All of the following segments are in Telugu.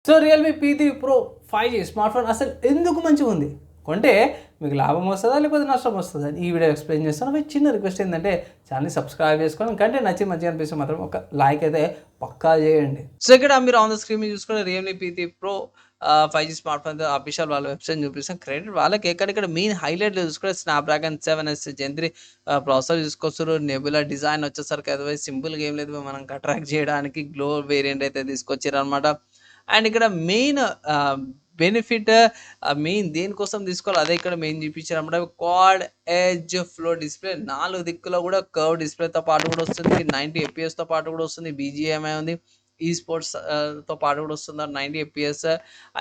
So Realme P3 Pro 5G smart phone అసలు ఎందుకు మంచిగా ఉంది, కొంటే మీకు లాభం వస్తుందా లేకపోతే నష్టం వస్తుందా ఈ వీడియో ఎక్స్ప్లెయిన్ చేస్తాను. మీ చిన్న రిక్వెస్ట్ ఏంటంటే ఛానల్ని సబ్స్క్రైబ్ చేసుకొని కంటే మంచిగా అనిపిస్తే మాత్రం ఒక లైక్ అయితే పక్కా చేయండి. సో ఇక్కడ మీరు ఆన్ ద స్క్రీన్ మీద చూసుకున్న Realme P3 Pro 5G smartphone official వాళ్ళ వెబ్సైట్ చూపిస్తాం. క్రెడిట్ వాళ్ళకి ఎక్కడిక్కడ మెయిన్ హైలైట్లు చూసుకుంటే స్నాప్డ్రాగన్ 7S Gen 3 ప్రాసెసర్ చూసుకొస్తారు. నెబులా డిజైన్ వచ్చేసరికి అదర్వైజ్ సింపుల్గా ఏం లేదు, మనం అట్రాక్ట్ చేయడానికి గ్లో వేరియంట్ అయితే తీసుకొచ్చారు అనమాట. అండ్ ఇక్కడ మెయిన్ బెనిఫిట్ మెయిన్ దేనికోసం తీసుకోవాలి అదే ఇక్కడ మెయిన్ చూపించారు అనమాట. క్వాడ్ ఎడ్జ్ ఫ్లో డిస్ప్లే 4 దిక్కులో కూడా కర్వ్ డిస్ప్లేతో పాటు కూడా వస్తుంది. 90 FPS పాటు కూడా వస్తుంది. BGMI ఉంది. ఈ స్పోర్ట్స్ తో పాటు కూడా వస్తుంది. 90 FPS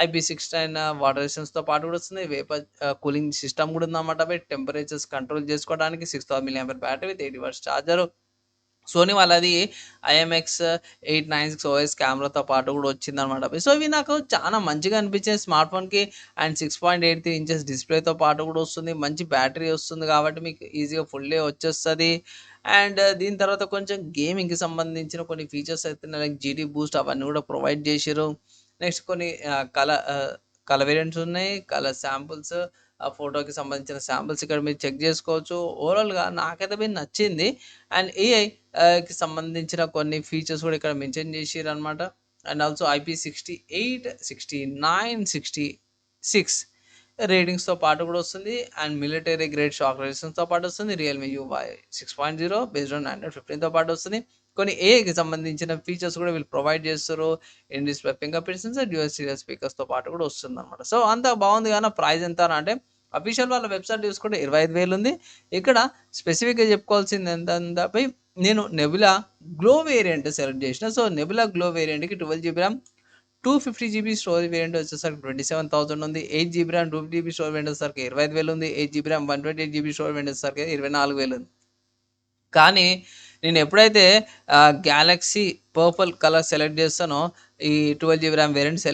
IP69 వాటర్ రెసిస్టెన్స్తో పాటు కూడా వస్తుంది. వేపర్ కూలింగ్ సిస్టమ్ కూడా ఉందన్నమాట. టెంపరేచర్స్ కంట్రోల్ చేసుకోవడానికి 6000 mAh battery with 80 watts charger. Sony వాళ్ళది IMX 896 OS కెమెరాతో పాటు కూడా వచ్చిందనమాట. సో ఇవి నాకు చాలా మంచిగా అనిపించాయి స్మార్ట్ ఫోన్కి. అండ్ 6.83 inches డిస్ప్లేతో పాటు కూడా వస్తుంది. మంచి బ్యాటరీ వస్తుంది కాబట్టి మీకు ఈజీగా ఫుల్ డే వచ్చేస్తుంది. అండ్ దీని తర్వాత కొంచెం గేమింగ్కి సంబంధించిన కొన్ని ఫీచర్స్ అయితే లైక్ GT బూస్ట్ అవన్నీ కూడా ప్రొవైడ్ చేసారు. నెక్స్ట్ కొన్ని కలర్ వేరియంట్స్ ఉన్నాయి, కలర్ శాంపుల్స్, ఆ ఫోటోకి సంబంధించిన శాంపుల్స్ ఇక్కడ మీరు చెక్ చేసుకోవచ్చు. ఓవరాల్గా నాకైతే మీరు నచ్చింది. అండ్ AI కి సంబంధించిన కొన్ని ఫీచర్స్ కూడా ఇక్కడ మెన్షన్ చేసారు అనమాట. అండ్ ఆల్సో IP68, 69, 66 రేటింగ్స్తో పాటు కూడా వస్తుంది. అండ్ మిలిటరీ గ్రేడ్ షాక్ రెసిస్టెన్స్తో పాటు వస్తుంది. Realme UI 6.0 based on Android 15తో పాటు వస్తుంది. కొన్ని AI కి సంబంధించిన ఫీచర్స్ కూడా వీళ్ళు ప్రొవైడ్ చేస్తారు. In display fingerprint sensor, dual stereo స్పీకర్స్తో పాటు కూడా వస్తుంది అనమాట. సో అంతా బాగుంది కానీ ప్రైస్ ఎంత అంటే అఫీషియల్ వాళ్ళ వెబ్సైట్ చూసుకుంటే 25,000 ఉంది. ఇక్కడ స్పెసిఫిక్గా చెప్పుకోవాల్సింది ఎంతంటే నేను నెబులా గ్లో వేరియంట్ సెలెక్ట్ చేసిన. సో నెబులా గ్లో వేరియంట్కి 12GB RAM, 250GB storage variant వచ్చేసరికి 27,000 ఉంది. 8GB RAM 250GB storage variant వచ్చేసరికి 25,000 ఉంది. 8GB RAM 128GB storage variant వచ్చేసరికి 24,000 ఉంది. కానీ నేను ఎప్పుడైతే గ్యాలక్సీ పర్పుల్ కలర్ సెలెక్ట్ చేస్తానో ఈ 12GB RAM వేరియంట్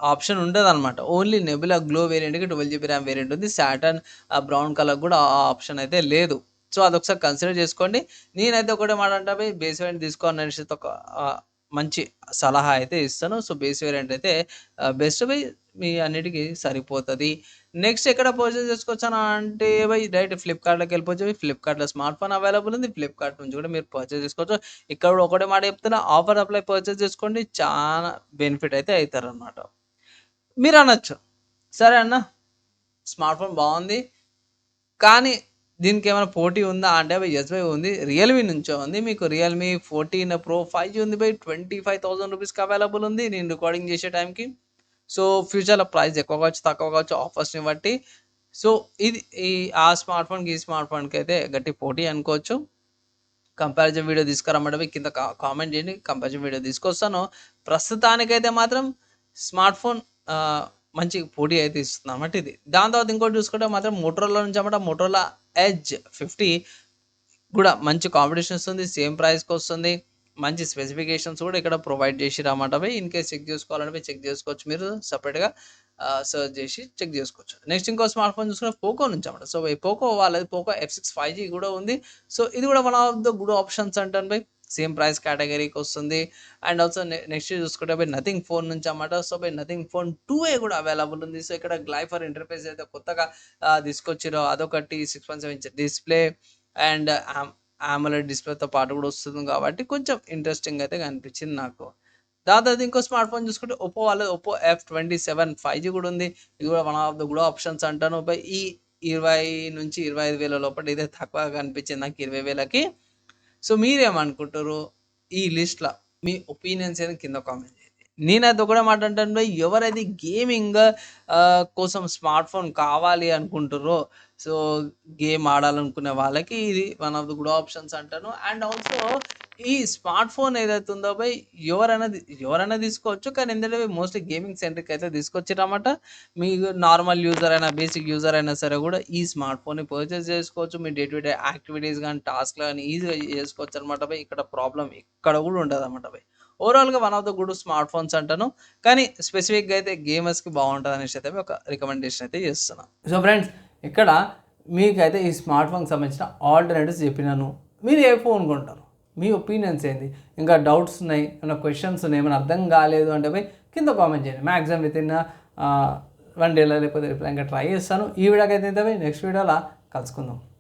ఆప్షన్ ఉండదు అనమాట. ఓన్లీ నెబులా గ్లో వేరియంట్కి 12GB RAM వేరియంట్ ఉంది. సాటర్న్ బ్రౌన్ కలర్ కూడా ఆ ఆప్షన్ అయితే లేదు. సో అదొకసారి కన్సిడర్ చేసుకోండి. నేనైతే ఒకటే మాట అంటే బేస్ వేరియంట్ తీసుకోవాలని అనేసి ఒక మంచి సలహా అయితే ఇస్తాను. సో బేస్ వేరియంట్ అయితే బెస్ట్ బై మీ అన్నిటికీ సరిపోతుంది. నెక్స్ట్ ఎక్కడ పర్చేస్ చేసుకోవచ్చాను అంటే డైరెక్ట్ ఫ్లిప్కార్ట్లోకి వెళ్ళిపోవచ్చు. ఫ్లిప్కార్ట్లో స్మార్ట్ ఫోన్ అవైలబుల్ ఉంది. ఫ్లిప్కార్ట్ నుంచి కూడా మీరు పర్చేస్ చేసుకోవచ్చు. ఇక్కడ కూడా ఒకటే మాట చెప్తున్నా, ఆఫర్ అప్లై పర్చేస్ చేసుకోండి, చాలా బెనిఫిట్ అయితే అవుతారు అనమాట. మీరు అనొచ్చు, సరే అన్న స్మార్ట్ ఫోన్ బాగుంది కానీ దీనికి ఏమైనా పోటీ ఉందా అంటే ఎస్ బై ఉంది. రియల్మీ నుంచో ఉంది. మీకు రియల్మీ 14 Pro 5G ఉంది 25,000 రూపీస్కి అవైలబుల్ ఉంది నేను రికార్డింగ్ చేసే టైంకి. సో ఫ్యూచర్లో ప్రైస్ ఎక్కువ కావచ్చు తక్కువ కావచ్చు ఆఫర్స్ని బట్టి. సో ఇది ఆ స్మార్ట్ ఫోన్కి ఈ స్మార్ట్ ఫోన్కి అయితే గట్టి పోటీ అనుకోవచ్చు. కంపారిజన్ వీడియో తీసుకురమ్మంటే కింద కామెంట్ చేయండి, కంపారిజన్ వీడియో తీసుకొస్తాను. ప్రస్తుతానికైతే మాత్రం స్మార్ట్ ఫోన్ మంచి పోటీ అయితే ఇస్తుంది అన్నమాట ఇది. దాని తర్వాత ఇంకోటి చూసుకుంటే మాత్రం మోటరోలా నుంచి అన్నమాట మోటరోలా ఎడ్జ్ 50 కూడా మంచి కాంపిటీషన్ వస్తుంది. సేమ్ ప్రైస్కి వస్తుంది. మంచి స్పెసిఫికేషన్స్ కూడా ఇక్కడ ప్రొవైడ్ చేసిరు అన్నమాట. ఇన్ కేస్ చెక్ చేసుకోవాలంటే చెక్ చేసుకోవచ్చు, మీరు సపరేట్గా సర్చ్ చేసి చెక్ చేసుకోవచ్చు. నెక్స్ట్ ఇంకో స్మార్ట్ ఫోన్ చూసుకుంటే పోకో నుంచి అన్నమాట. సో పోకో వాళ్ళది పోకో F6 5G కూడా ఉంది. సో ఇది కూడా one of the good options అంటాను బై. సేమ్ ప్రైస్ కేటగిరీకి వస్తుంది. అండ్ ఆల్సో నెక్స్ట్ చూసుకుంటే నథింగ్ ఫోన్ నుంచి అన్నమాట. సో నథింగ్ ఫోన్ 2A కూడా అవైలబుల్ ఉంది. సో ఇక్కడ గ్లైఫర్ ఇంటర్ఫేస్ అయితే కొత్తగా తీసుకొచ్చిరో అదొకటి 6.7 inch డిస్ప్లే అండ్ AMOLED డిస్ప్లేతో పాటు కూడా వస్తుంది కాబట్టి కొంచెం ఇంట్రెస్టింగ్ అయితే కనిపించింది నాకు. దాదాపు ఇంకో స్మార్ట్ ఫోన్ చూసుకుంటే ఒప్పో వాళ్ళది ఒప్పో F27 5G కూడా ఉంది. ఇది కూడా one of the good options అంటాను. ఈ 20 నుంచి 25,000 లోపల ఇదే తక్కువగా కనిపించింది నాకు 20,000కి. సో మీరేమనుకుంటారు ఈ లిస్ట్లో మీ ఒపీనియన్స్ ఏదో కింద కామెంట్ చేయండి. నేనైతే ఒకటే మాట అంటాను, ఎవరైతే గేమింగ్ కోసం స్మార్ట్ ఫోన్ కావాలి అనుకుంటారో సో గేమ్ ఆడాలనుకునే వాళ్ళకి ఇది one of the good options అంటాను. అండ్ ఆల్సో ఈ స్మార్ట్ ఫోన్ ఏదైతే ఉందో ఎవరైనా తీసుకోవచ్చు. కానీ ఎందుకంటే మోస్ట్లీ గేమింగ్ సెంట్రిక్ అయితే తీసుకొచ్చారన్నమాట. మీకు నార్మల్ యూజర్ అయినా బేసిక్ యూజర్ అయినా సరే కూడా ఈ స్మార్ట్ ఫోన్ని పర్చేస్ చేసుకోవచ్చు. మీ డే టు డే యాక్టివిటీస్ కానీ టాస్క్లు కానీ ఈజీగా చేసుకోవచ్చు అనమాట. ఇక్కడ ప్రాబ్లం ఇక్కడ కూడా ఉండదు అనమాట. ఓవరాల్గా one of the good smart phones అంటాను. కానీ స్పెసిఫిక్గా అయితే గేమర్స్కి బాగుంటుంది అనేసి అయితే ఒక రికమెండేషన్ అయితే చేస్తున్నాను. సో ఫ్రెండ్స్ ఇక్కడ మీకైతే ఈ స్మార్ట్ ఫోన్కి సంబంధించిన ఆల్టర్నేటివ్స్ చెప్పినాను. మీరు ఏ ఫోన్ కొంటారు, మీ ఒపీనియన్స్ ఏంటి, ఇంకా డౌట్స్ ఉన్నాయి, ఏమైనా క్వశ్చన్స్ ఉన్నాయి, ఏమైనా అర్థం కాలేదు అంటే కింద కామెంట్ చేయండి. మ్యాక్సిమం విత్ ఇన్ 1 డేలో లేకపోతే రిప్లై ఇంకా ట్రై చేస్తాను. ఈ వీడియోకి అయితే నెక్స్ట్ వీడియోలో కలుసుకుందాం.